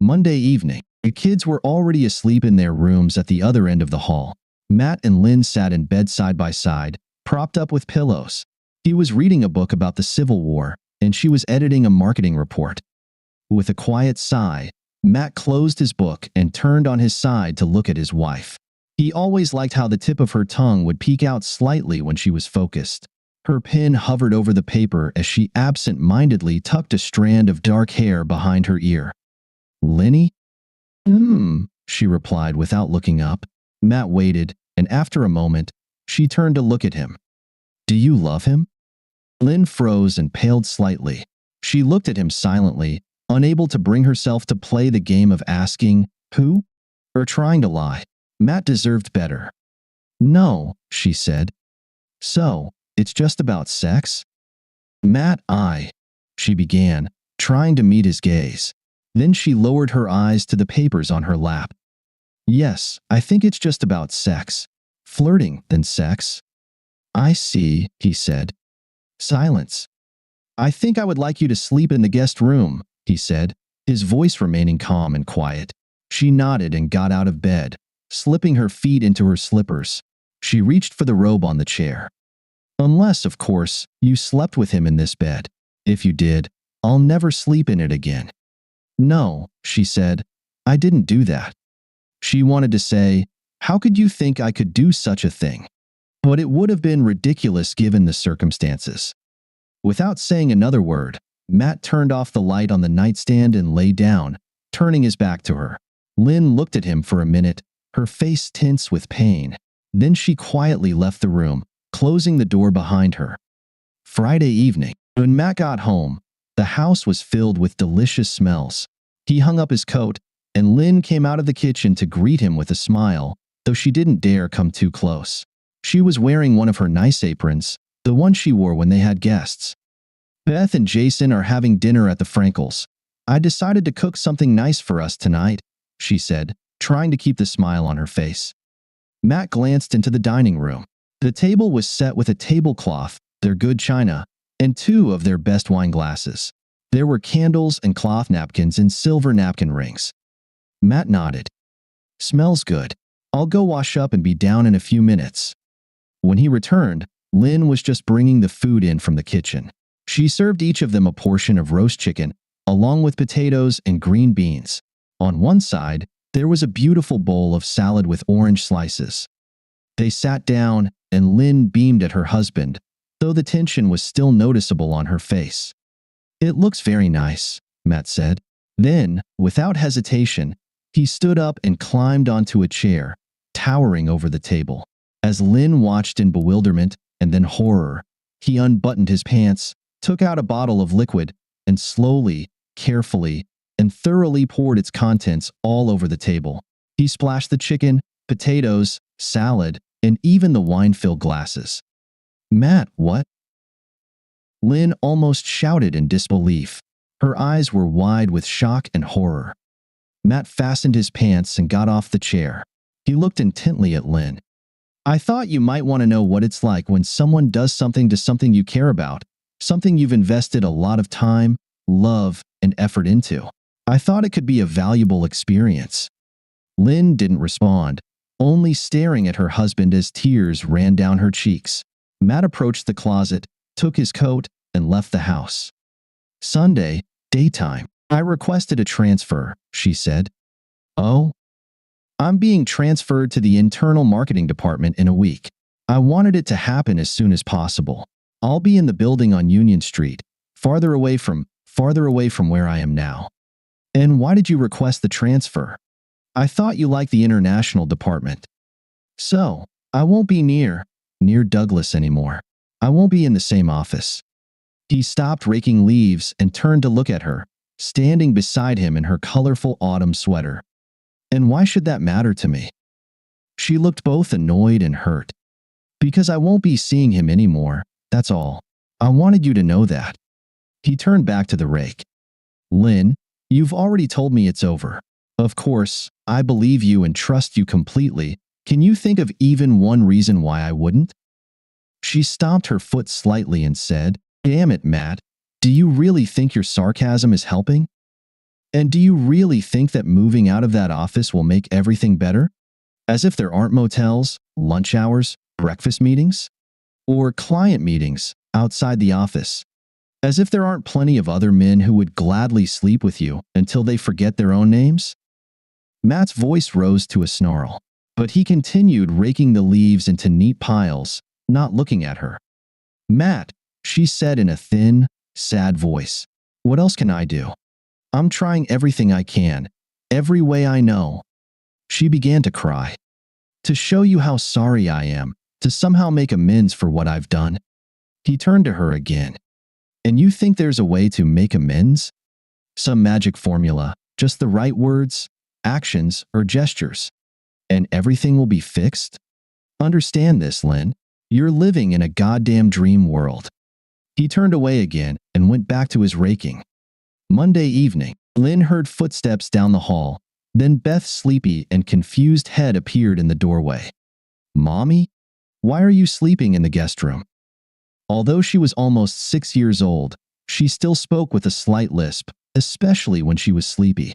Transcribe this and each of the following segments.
Monday evening. The kids were already asleep in their rooms at the other end of the hall. Matt and Lynn sat in bed side by side, propped up with pillows. He was reading a book about the Civil War, and she was editing a marketing report. With a quiet sigh, Matt closed his book and turned on his side to look at his wife. He always liked how the tip of her tongue would peek out slightly when she was focused. Her pen hovered over the paper as she absent-mindedly tucked a strand of dark hair behind her ear. "Lenny?" She replied without looking up. Matt waited, and after a moment, she turned to look at him. "Do you love him?" Lynn froze and paled slightly. She looked at him silently, unable to bring herself to play the game of asking, "Who?" or trying to lie. Matt deserved better. "No," she said. "So, it's just about sex?" "Matt, she began, trying to meet his gaze. Then she lowered her eyes to the papers on her lap. "Yes, I think it's just about sex. Flirting, then sex." "I see," he said. Silence. "I think I would like you to sleep in the guest room," he said, his voice remaining calm and quiet. She nodded and got out of bed, slipping her feet into her slippers. She reached for the robe on the chair. "Unless, of course, you slept with him in this bed. If you did, I'll never sleep in it again." "No," she said, "I didn't do that." She wanted to say, "How could you think I could do such a thing?" But it would have been ridiculous given the circumstances. Without saying another word, Matt turned off the light on the nightstand and lay down, turning his back to her. Lynn looked at him for a minute, her face tense with pain. Then she quietly left the room, closing the door behind her. Friday evening. When Matt got home, the house was filled with delicious smells. He hung up his coat, and Lynn came out of the kitchen to greet him with a smile, though she didn't dare come too close. She was wearing one of her nice aprons, the one she wore when they had guests. "Beth and Jason are having dinner at the Frankels. I decided to cook something nice for us tonight," she said, trying to keep the smile on her face. Matt glanced into the dining room. The table was set with a tablecloth, their good china, and two of their best wine glasses. There were candles and cloth napkins and silver napkin rings. Matt nodded. "Smells good. I'll go wash up and be down in a few minutes." When he returned, Lynn was just bringing the food in from the kitchen. She served each of them a portion of roast chicken, along with potatoes and green beans. On one side, there was a beautiful bowl of salad with orange slices. They sat down, and Lynn beamed at her husband, though the tension was still noticeable on her face. "It looks very nice," Matt said. Then, without hesitation, he stood up and climbed onto a chair, towering over the table. As Lynn watched in bewilderment and then horror, he unbuttoned his pants, took out a bottle of liquid, and slowly, carefully, and thoroughly poured its contents all over the table. He splashed the chicken, potatoes, salad, and even the wine-filled glasses. "Matt, what?" Lynn almost shouted in disbelief. Her eyes were wide with shock and horror. Matt fastened his pants and got off the chair. He looked intently at Lynn. "I thought you might want to know what it's like when someone does something to something you care about, something you've invested a lot of time, love, and effort into. I thought it could be a valuable experience." Lynn didn't respond, only staring at her husband as tears ran down her cheeks. Matt approached the closet, took his coat, and left the house. Sunday, daytime. "I requested a transfer," she said. "Oh?" "I'm being transferred to the internal marketing department in a week. I wanted it to happen as soon as possible. I'll be in the building on Union Street, farther away from where I am now." "And why did you request the transfer?" "I thought you liked the international department." "So, I won't be near Douglas anymore. I won't be in the same office." He stopped raking leaves and turned to look at her, standing beside him in her colorful autumn sweater. "And why should that matter to me?" She looked both annoyed and hurt. "Because I won't be seeing him anymore, that's all. I wanted you to know that." He turned back to the rake. "Lynn, you've already told me it's over. Of course, I believe you and trust you completely. Can you think of even one reason why I wouldn't?" She stomped her foot slightly and said, "Damn it, Matt. Do you really think your sarcasm is helping?" And do you really think that moving out of that office will make everything better? As if there aren't motels, lunch hours, breakfast meetings, or client meetings outside the office. As if there aren't plenty of other men who would gladly sleep with you until they forget their own names? Matt's voice rose to a snarl, but he continued raking the leaves into neat piles, not looking at her. Matt, she said in a thin, sad voice, what else can I do? I'm trying everything I can, every way I know. She began to cry. To show you how sorry I am, to somehow make amends for what I've done. He turned to her again. And you think there's a way to make amends? Some magic formula, just the right words, actions, or gestures, and everything will be fixed? Understand this, Lynn. You're living in a goddamn dream world. He turned away again and went back to his raking. Monday evening, Lynn heard footsteps down the hall. Then Beth's sleepy and confused head appeared in the doorway. Mommy? Why are you sleeping in the guest room? Although she was almost 6 years old, she still spoke with a slight lisp, especially when she was sleepy.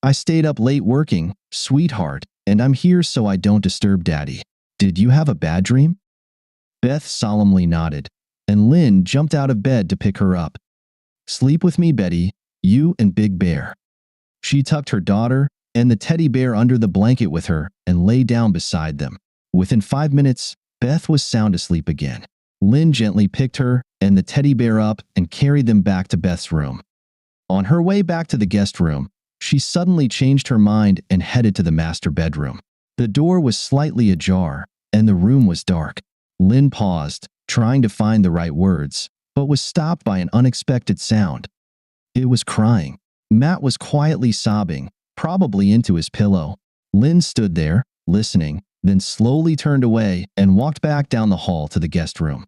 I stayed up late working, sweetheart, and I'm here so I don't disturb Daddy. Did you have a bad dream? Beth solemnly nodded, and Lynn jumped out of bed to pick her up. Sleep with me, Betty, you and Big Bear. She tucked her daughter and the teddy bear under the blanket with her and lay down beside them. Within 5 minutes, Beth was sound asleep again. Lynn gently picked her and the teddy bear up and carried them back to Beth's room. On her way back to the guest room, she suddenly changed her mind and headed to the master bedroom. The door was slightly ajar, and the room was dark. Lynn paused, trying to find the right words, but was stopped by an unexpected sound. It was crying. Matt was quietly sobbing, probably into his pillow. Lynn stood there, listening, then slowly turned away and walked back down the hall to the guest room.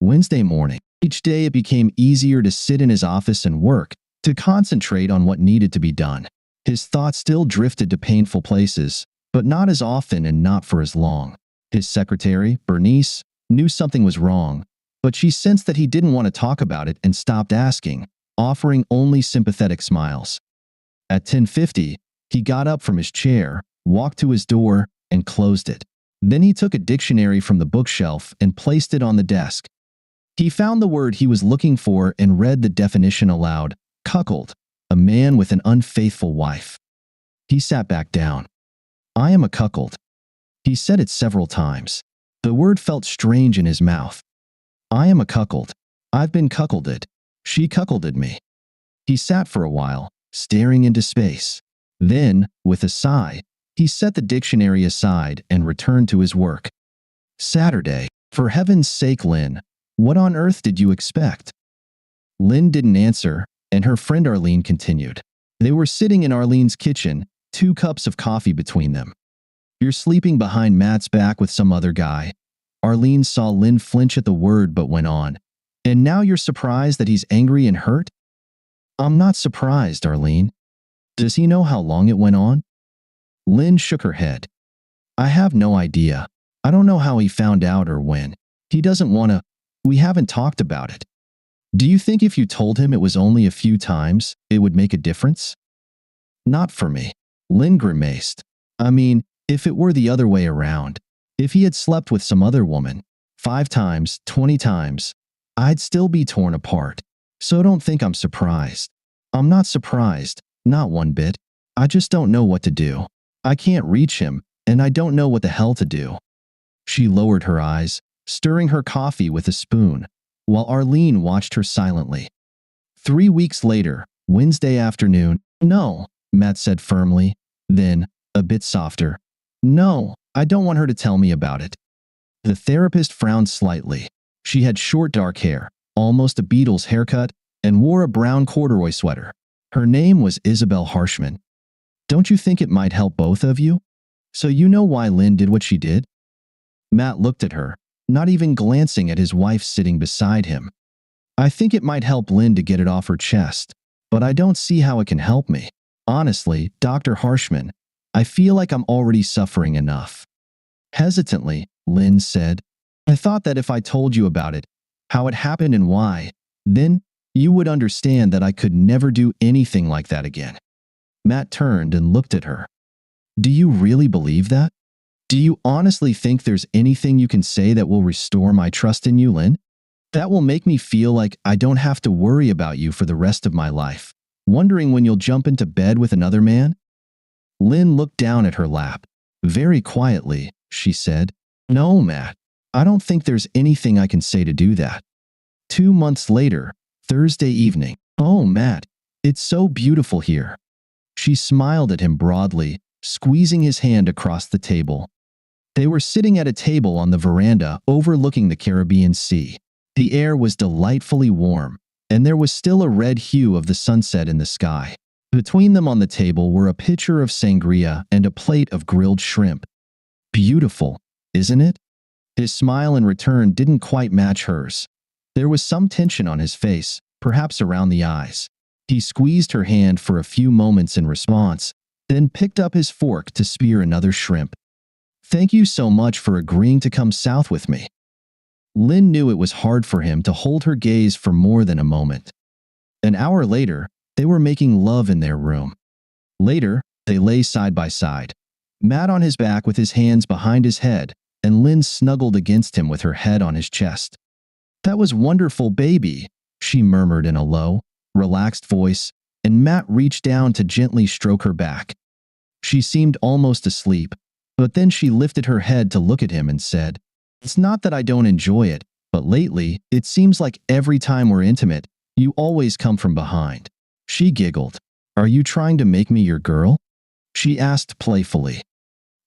Wednesday morning. Each day it became easier to sit in his office and work, to concentrate on what needed to be done. His thoughts still drifted to painful places, but not as often and not for as long. His secretary, Bernice, knew something was wrong, but she sensed that he didn't want to talk about it and stopped asking, offering only sympathetic smiles. At 10:50, he got up from his chair, walked to his door, and closed it. Then he took a dictionary from the bookshelf and placed it on the desk. He found the word he was looking for and read the definition aloud. Cuckold, a man with an unfaithful wife. He sat back down. I am a cuckold. He said it several times. The word felt strange in his mouth. I am a cuckold. I've been cuckolded. She cuckolded me. He sat for a while, staring into space. Then, with a sigh, he set the dictionary aside and returned to his work. Saturday. For heaven's sake, Lynn, what on earth did you expect? Lynn didn't answer, and her friend Arlene continued. They were sitting in Arlene's kitchen, 2 cups of coffee between them. You're sleeping behind Matt's back with some other guy. Arlene saw Lynn flinch at the word but went on. And now you're surprised that he's angry and hurt? I'm not surprised, Arlene. Does he know how long it went on? Lynn shook her head. I have no idea. I don't know how he found out or when. He doesn't want to. We haven't talked about it. Do you think if you told him it was only a few times, it would make a difference? Not for me. Lynn grimaced. I mean, if it were the other way around, if he had slept with some other woman, 5 times, 20 times, I'd still be torn apart. So don't think I'm surprised. I'm not surprised, not one bit. I just don't know what to do. I can't reach him, and I don't know what the hell to do. She lowered her eyes, stirring her coffee with a spoon, while Arlene watched her silently. 3 weeks later, Wednesday afternoon, no, Matt said firmly, then, a bit softer. No, I don't want her to tell me about it. The therapist frowned slightly. She had short dark hair, almost a Beatles haircut, and wore a brown corduroy sweater. Her name was Isabel Harshman. Don't you think it might help both of you? So you know why Lynn did what she did? Matt looked at her, not even glancing at his wife sitting beside him. I think it might help Lynn to get it off her chest, but I don't see how it can help me. Honestly, Dr. Harshman, I feel like I'm already suffering enough. Hesitantly, Lynn said, I thought that if I told you about it, how it happened and why, then you would understand that I could never do anything like that again. Matt turned and looked at her. Do you really believe that? Do you honestly think there's anything you can say that will restore my trust in you, Lynn? That will make me feel like I don't have to worry about you for the rest of my life, wondering when you'll jump into bed with another man? Lynn looked down at her lap. Very quietly, she said, No, Matt. I don't think there's anything I can say to do that. 2 months later, Thursday evening. Oh, Matt, it's so beautiful here. She smiled at him broadly, squeezing his hand across the table. They were sitting at a table on the veranda overlooking the Caribbean Sea. The air was delightfully warm, and there was still a red hue of the sunset in the sky. Between them on the table were a pitcher of sangria and a plate of grilled shrimp. Beautiful, isn't it? His smile in return didn't quite match hers. There was some tension on his face, perhaps around the eyes. He squeezed her hand for a few moments in response, then picked up his fork to spear another shrimp. Thank you so much for agreeing to come south with me. Lynn knew it was hard for him to hold her gaze for more than a moment. An hour later, they were making love in their room. Later, they lay side by side, Matt on his back with his hands behind his head, and Lynn snuggled against him with her head on his chest. That was wonderful, baby, she murmured in a low, relaxed voice, and Matt reached down to gently stroke her back. She seemed almost asleep, but then she lifted her head to look at him and said, It's not that I don't enjoy it, but lately, it seems like every time we're intimate, you always come from behind. She giggled. Are you trying to make me your girl? She asked playfully.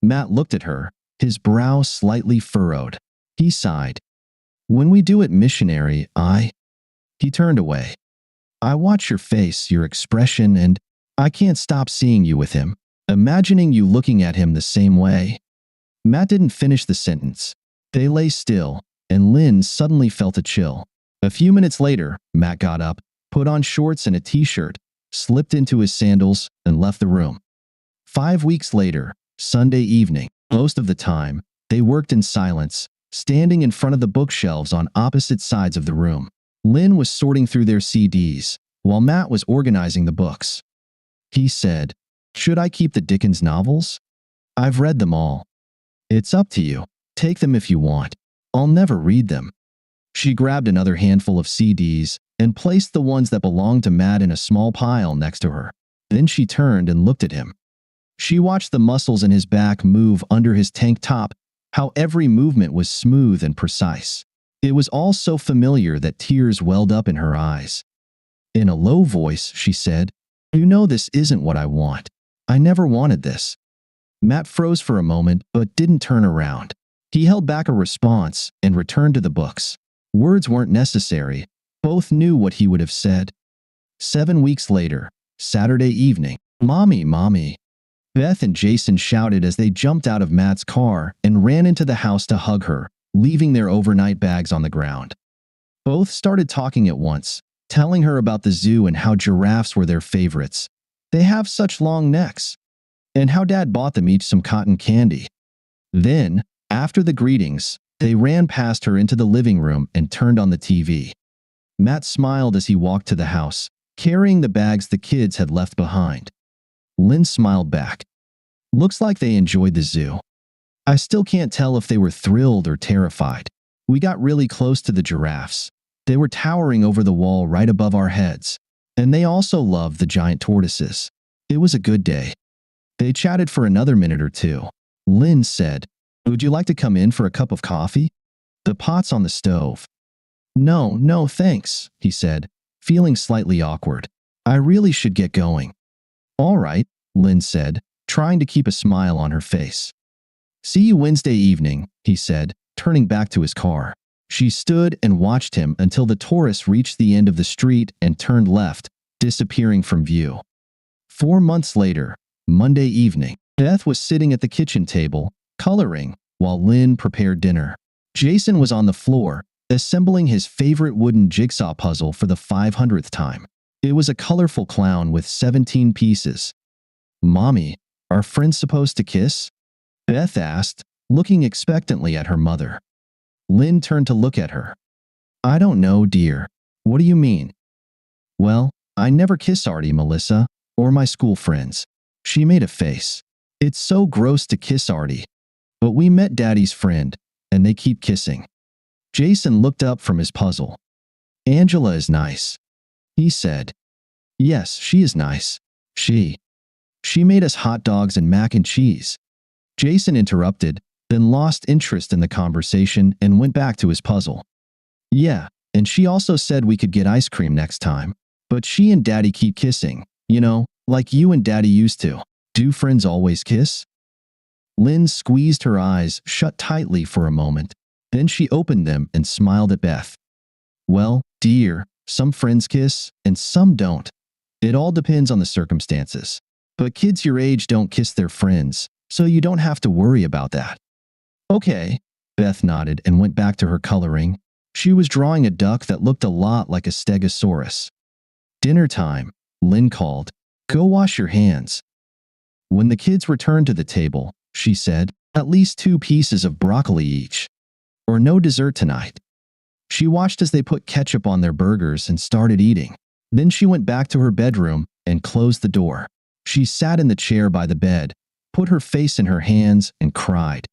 Matt looked at her, his brow slightly furrowed. He sighed. When we do it missionary, He turned away. I watch your face, your expression, and I can't stop seeing you with him, imagining you looking at him the same way. Matt didn't finish the sentence. They lay still, and Lynn suddenly felt a chill. A few minutes later, Matt got up, put on shorts and a t-shirt, slipped into his sandals, and left the room. 5 weeks later, Sunday evening, most of the time, they worked in silence, standing in front of the bookshelves on opposite sides of the room. Lynn was sorting through their CDs, while Matt was organizing the books. He said, Should I keep the Dickens novels? I've read them all. It's up to you. Take them if you want. I'll never read them. She grabbed another handful of CDs and placed the ones that belonged to Matt in a small pile next to her. Then she turned and looked at him. She watched the muscles in his back move under his tank top, how every movement was smooth and precise. It was all so familiar that tears welled up in her eyes. In a low voice, she said, You know this isn't what I want. I never wanted this. Matt froze for a moment but didn't turn around. He held back a response and returned to the books. Words weren't necessary. Both knew what he would have said. 7 weeks later, Saturday evening, Mommy, Mommy. Beth and Jason shouted as they jumped out of Matt's car and ran into the house to hug her, leaving their overnight bags on the ground. Both started talking at once, telling her about the zoo and how giraffes were their favorites. They have such long necks. And how Dad bought them each some cotton candy. Then, after the greetings, they ran past her into the living room and turned on the TV. Matt smiled as he walked to the house, carrying the bags the kids had left behind. Lynn smiled back. Looks like they enjoyed the zoo. I still can't tell if they were thrilled or terrified. We got really close to the giraffes. They were towering over the wall right above our heads, and they also loved the giant tortoises. It was a good day. They chatted for another minute or two. Lynn said, Would you like to come in for a cup of coffee? The pot's on the stove. No, thanks, he said, feeling slightly awkward. I really should get going. All right, Lynn said, trying to keep a smile on her face. See you Wednesday evening, he said, turning back to his car. She stood and watched him until the Taurus reached the end of the street and turned left, disappearing from view. 4 months later, Monday evening, Beth was sitting at the kitchen table, coloring, while Lynn prepared dinner. Jason was on the floor, assembling his favorite wooden jigsaw puzzle for the 500th time. It was a colorful clown with 17 pieces. Mommy, are friends supposed to kiss? Beth asked, looking expectantly at her mother. Lynn turned to look at her. I don't know, dear. What do you mean? Well, I never kiss Artie, Melissa. Or my school friends. She made a face. It's so gross to kiss Artie. But we met Daddy's friend, and they keep kissing. Jason looked up from his puzzle. Angela is nice, he said. Yes, she is nice. She made us hot dogs and mac and cheese. Jason interrupted, then lost interest in the conversation and went back to his puzzle. Yeah, and she also said we could get ice cream next time. But she and Daddy keep kissing, like you and Daddy used to. Do friends always kiss? Lynn squeezed her eyes shut tightly for a moment. Then she opened them and smiled at Beth. Well, dear, some friends kiss and some don't. It all depends on the circumstances. But kids your age don't kiss their friends, so you don't have to worry about that. Okay, Beth nodded and went back to her coloring. She was drawing a duck that looked a lot like a stegosaurus. Dinner time, Lynn called. Go wash your hands. When the kids returned to the table, she said, at least 2 pieces of broccoli each. Or no dessert tonight. She watched as they put ketchup on their burgers and started eating. Then she went back to her bedroom and closed the door. She sat in the chair by the bed, put her face in her hands, and cried.